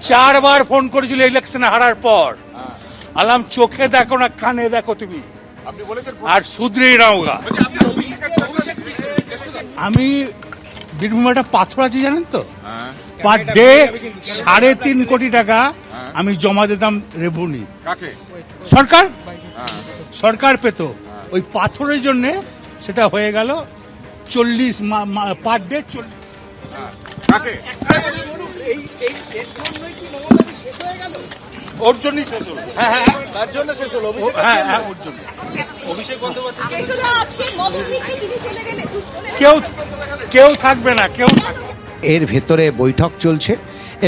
4বার phone করেছিল ইলেকশনে হারার পর। আলাম চোখে দেখো না কানে দেখো তুমি, আর শুধরেই নাওগা। আমি বীরভূমে একটা পাথর আছে জানেন তো, পার ডে 3.5 কোটি টাকা আমি জমা দিতাম রেভিনিউ। সরকার সরকার পেত ওই পাথরের জন্য, সেটা হয়ে গেল 40 পার ডে 40। ওর জন্যই শেষ হলো। তার জন্য শেষ হলো। ওর জন্য কেউ থাকবে না, কেউ। এর ভেতরে বৈঠক চলছে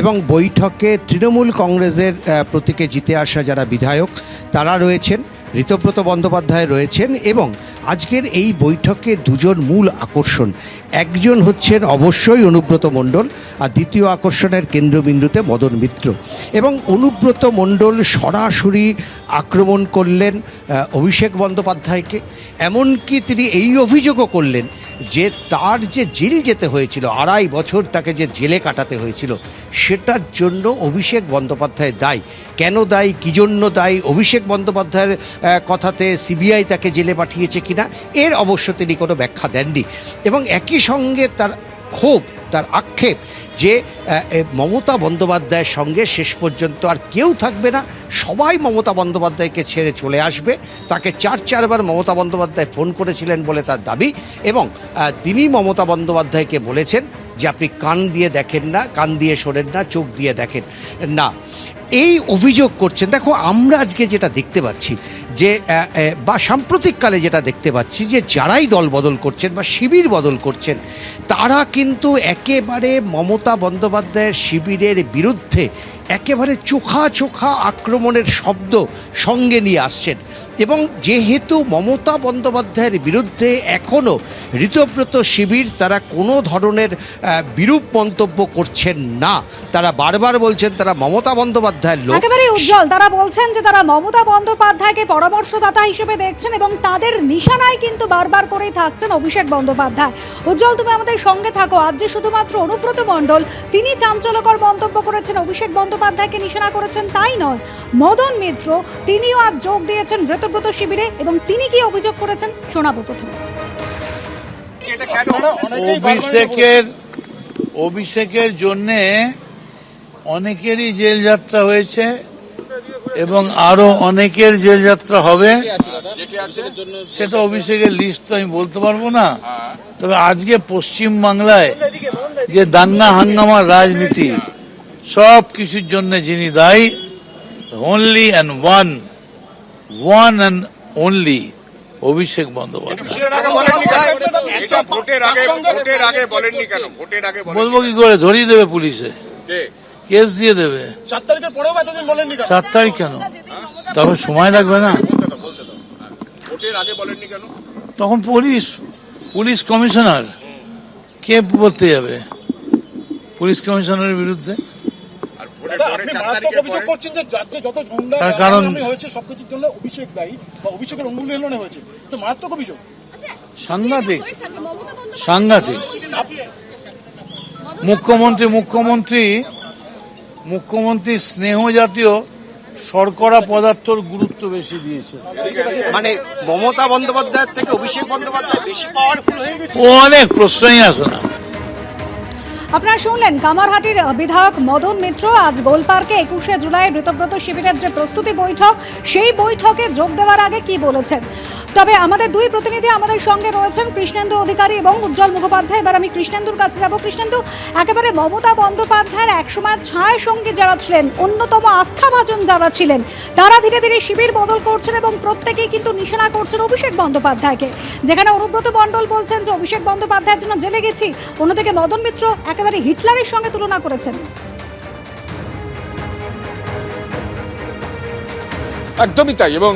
এবং বৈঠকে তৃণমূল কংগ্রেসের প্রতীকে জিতে আসা যারা বিধায়ক তারা রয়েছেন, ঋতব্রত বন্দ্যোপাধ্যায় রয়েছেন, এবং আজকের এই বৈঠকে দুজন মূল আকর্ষণ। একজন হচ্ছেন অবশ্যই অনুব্রত মণ্ডল, আর দ্বিতীয় আকর্ষণের কেন্দ্রবিন্দুতে মদন মিত্র। এবং অনুব্রত মণ্ডল সরাসরি আক্রমণ করলেন অভিষেক বন্দ্যোপাধ্যায়কে, এমনকি তিনি এই অভিযোগও করলেন যে তার যে জেল যেতে হয়েছিল, 2.5 বছর তাকে যে জেলে কাটাতে হয়েছিল, সেটার জন্য অভিষেক বন্দ্যোপাধ্যায় দায়ী। কেন দায়ী, কী জন্য দায়ী, অভিষেক বন্দ্যোপাধ্যায়ের কথাতে সিবিআই তাকে জেলে পাঠিয়েছে কিনা, এর অবশ্য তিনি কোনো ব্যাখ্যা দেননি। এবং একই সঙ্গে তার ক্ষোভ, তার আক্ষেপ যে মমতা বন্দ্যোপাধ্যায়ের সঙ্গে শেষ পর্যন্ত আর কেউ থাকবে না, সবাই মমতা বন্দ্যোপাধ্যায়কে ছেড়ে চলে আসবে। তাকে 4বার মমতা বন্দ্যোপাধ্যায় ফোন করেছিলেন বলে তার দাবি, এবং তিনি মমতা বন্দ্যোপাধ্যায়কে বলেছেন যে আপনি কান দিয়ে দেখেন না, কান দিয়ে শোনেন না, চোখ দিয়ে দেখেন না, এই অভিযোগ করছেন। দেখো, আমরা আজকে যেটা দেখতে পাচ্ছি যে বা সাম্প্রতিককালে যেটা দেখতে পাচ্ছি যে যারাই দল বদল করছেন বা শিবির বদল করছেন, তারা কিন্তু একেবারে মমতা বন্দ্যোপাধ্যায়ের শিবিরের বিরুদ্ধে একেবারে চোখা চোখা আক্রমণের শব্দ সঙ্গে নিয়ে আসছেন। এবং যেহেতু মমতা বন্দ্যোপাধ্যায়ের বিরুদ্ধে এখনও ঋতব্রত শিবির তারা কোনো ধরনের বিরূপ মন্তব্য করছেন না, তারা বারবার বলছেন তারা মমতা বন্দ্যোপাধ্যায়ের লোক। একেবারে উজ্জ্বল, তারা বলছেন যে তারা মমতা বন্দ্যোপাধ্যায়কে পরামর্শদাতা হিসেবে দেখছেন এবং তাদের নিশানায় কিন্তু বারবার করেই থাকছেন অভিষেক বন্দ্যোপাধ্যায়। উজ্জ্বল, তুমি আমাদের সঙ্গে থাকো। আজ যে শুধুমাত্র অনুব্রত মণ্ডল তিনি চাঞ্চল্যকর মন্তব্য করেছেন, অভিষেক বন্দ্যোপাধ্যায়কে নিশানা করেছেন, তাই নয়, মদন মিত্র তিনিও আজ যোগ দিয়েছেন ঋতব্রত শিবিরে, এবং তিনি কি অভিযোগ করেছেন শোনাবো প্রথমে। অভিষেকের জন্যে অনেকেরই জেল যাত্রা হয়েছে এবং আরো অনেকের জেল যাত্রা হবে, সেটা অভিষেকের লিস্ট তো আমি বলতে পারবো না। তবে আজকে পশ্চিম বাংলায় যে দাঙ্গা হাঙ্গামার রাজনীতি, সব কিছুর জন্য যিনি দায়ী, only and one and only Abhishek Bandyopadhyay. বলবো কি করে, ধরিয়ে দেবে পুলিশে, কেস দিয়ে দেবে। 4 তারিখ কেন, তবে সময় লাগবে না? তখন পুলিশ কমিশনার কে বলতে যাবে পুলিশ কমিশনারের বিরুদ্ধে? তার কারণ সাংঘাতিক। মুখ্যমন্ত্রী স্নেহ জাতীয় শর্করা পদার্থর গুরুত্ব বেশি দিয়েছে। মানে মমতা বন্দ্যোপাধ্যায়ের থেকে অভিষেক বন্দ্যোপাধ্যায় বেশি পাওয়ারফুল হয়ে গেছে, অনেক প্রশ্নই আসে না। আপনারা শুনলেন কামারহাটির বিধায়ক মদন মিত্র আজ গোলপার্কে 21শে জুলাই ঋতব্রত শিবিরের যে প্রস্তুতি বৈঠক, সেই বৈঠকে যোগ দেওয়ার আগে কি বলেছেন। তবে আমাদের দুই প্রতিনিধি আমাদের সঙ্গে রয়েছেন, কৃষ্ণেন্দু অধিকারী এবং উজ্জ্বল মুখোপাধ্যায়। এবার আমি কৃষ্ণেন্দুর কাছে যাব। কৃষ্ণেন্দু, একেবারে মমতা বন্দ্যোপাধ্যায়ের একসময় ছায়া সঙ্গী যারা ছিলেন, অন্যতম আস্থাভাজন যারা ছিলেন, তারা ধীরে ধীরে শিবির বদল করছেন এবং প্রত্যেকেই কিন্তু নিশানা করছেন অভিষেক বন্দ্যোপাধ্যায়কে। যেখানে অনুব্রত মণ্ডল বলছেন যে অভিষেক বন্দ্যোপাধ্যায়ের জন্য জেলে গেছি, অন্যদিকে মদন মিত্র একেবারে হিটলারের সঙ্গে তুলনা করেছেন। একদমই তাই। এবং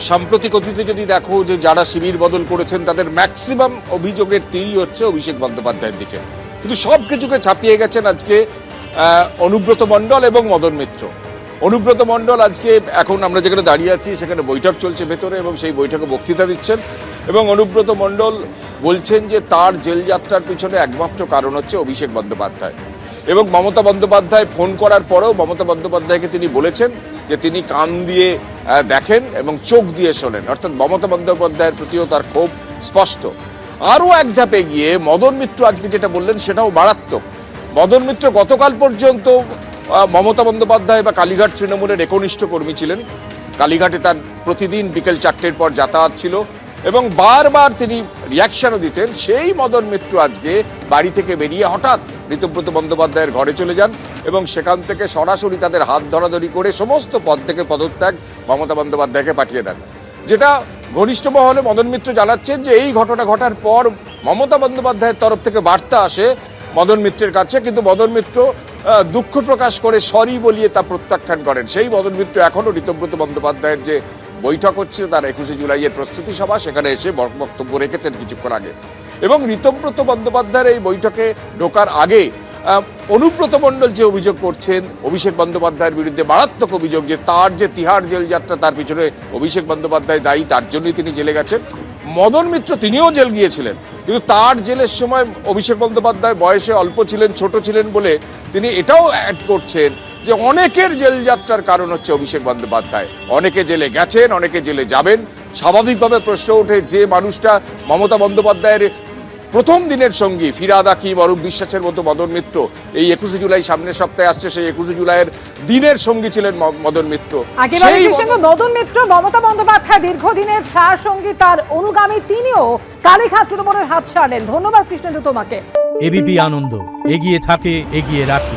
সাম্প্রতিক অতীতে যদি দেখো যে যারা শিবির বদল করেছেন তাদের ম্যাক্সিমাম অভিযোগের তীরই হচ্ছে অভিষেক বন্দ্যোপাধ্যায়ের দিকে, কিন্তু সব কিছুকে ছাপিয়ে গেছেন আজকে অনুব্রত মণ্ডল এবং মদন মিত্র। অনুব্রত মণ্ডল আজকে, এখন আমরা যেখানে দাঁড়িয়ে আছি সেখানে বৈঠক চলছে ভেতরে, এবং সেই বৈঠকে বক্তৃতা দিচ্ছেন, এবং অনুব্রত মণ্ডল বলছেন যে তার জেল যাত্রার পিছনে একমাত্র কারণ হচ্ছে অভিষেক বন্দ্যোপাধ্যায়। এবং মমতা বন্দ্যোপাধ্যায় ফোন করার পরেও মমতা বন্দ্যোপাধ্যায়কে তিনি বলেছেন যে তিনি কান দিয়ে দেখেন এবং চোখ দিয়ে শোনেন, অর্থাৎ মমতা বন্দ্যোপাধ্যায়ের প্রতিও তার ক্ষোভ স্পষ্ট। আরও এক ধাপে গিয়ে মদন মিত্র আজকে যেটা বললেন সেটাও মারাত্মক। মদন মিত্র গতকাল পর্যন্ত মমতা বন্দ্যোপাধ্যায় বা কালীঘাট তৃণমূলের একনিষ্ঠ কর্মী ছিলেন। কালীঘাটে তার প্রতিদিন বিকেল 4টের পর যাতায়াত ছিল এবং বারবার তিনি রিয়াকশনও দিতেন। সেই মদন মিত্র আজকে বাড়ি থেকে বেরিয়ে হঠাৎ ঋতব্রত বন্দ্যোপাধ্যায়ের ঘরে চলে যান এবং সেখান থেকে সরাসরি তাদের হাত ধরাধরি করে সমস্ত পদ থেকে পদত্যাগ মমতা বন্দ্যোপাধ্যায়কে পাঠিয়ে দেন। যেটা ঘনিষ্ঠ মহলে মদন মিত্র জানাচ্ছেন যে এই ঘটনা ঘটার পর মমতা বন্দ্যোপাধ্যায়ের তরফ থেকে বার্তা আসে মদন মিত্রের কাছে, কিন্তু মদন মিত্র দুঃখ প্রকাশ করে সরি বলিয়ে তা প্রত্যাখ্যান করেন। সেই মদন মিত্র এখনও ঋতব্রত বন্দ্যোপাধ্যায়ের যে বৈঠক হচ্ছে তার 21শে জুলাইয়ের প্রস্তুতি সভা, সেখানে এসে বক্তব্য রেখেছেন কিছুক্ষণ আগে। এবং ঋতব্রত বন্দ্যোপাধ্যায়ের এই বৈঠকে ঢোকার আগে অনুব্রত মণ্ডল যে অভিযোগ করছেন অভিষেক বন্দ্যোপাধ্যায়ের বিরুদ্ধে, মারাত্মক অভিযোগ যে তার যে তিহার জেল যাত্রা তার পিছনে অভিষেক বন্দ্যোপাধ্যায় দায়ী, তার জন্যই তিনি জেলে গেছেন। মদন মিত্র তিনিও জেল গিয়েছিলেন, কিন্তু তার জেলের সময় অভিষেক বন্দ্যোপাধ্যায় বয়সে অল্প ছিলেন, ছোট ছিলেন বলে তিনি এটাও অ্যাড করছেন যে অনেকের জেল যাত্রার কারণ হচ্ছে অভিষেক বন্দ্যোপাধ্যায়। অনেকে জেলে গেছেন, অনেকে জেলে যাবেন। স্বাভাবিকভাবে প্রশ্ন ওঠে যে মানুষটা মমতা বন্দ্যোপাধ্যায়ের প্রথম দিনের সঙ্গী, ফিরাদ হাকিম, অরূপ বিশ্বাসের মতো মদন মিত্র, এই 21শে জুলাই সামনের সপ্তাহে আসছে, সেই 21শে জুলাইয়ের দিনের সঙ্গী ছিলেন মদন মিত্র। মদন মিত্র মমতা বন্দ্যোপাধ্যায় দীর্ঘদিনের সার সঙ্গী, তার অনুগামী, তিনিও কালীঘাট তৃণমূলের হাত ছাড়লেন। ধন্যবাদ কৃষ্ণেন্দু তোমাকে। এবিপি আনন্দ, এগিয়ে থাকে, এগিয়ে রাখে।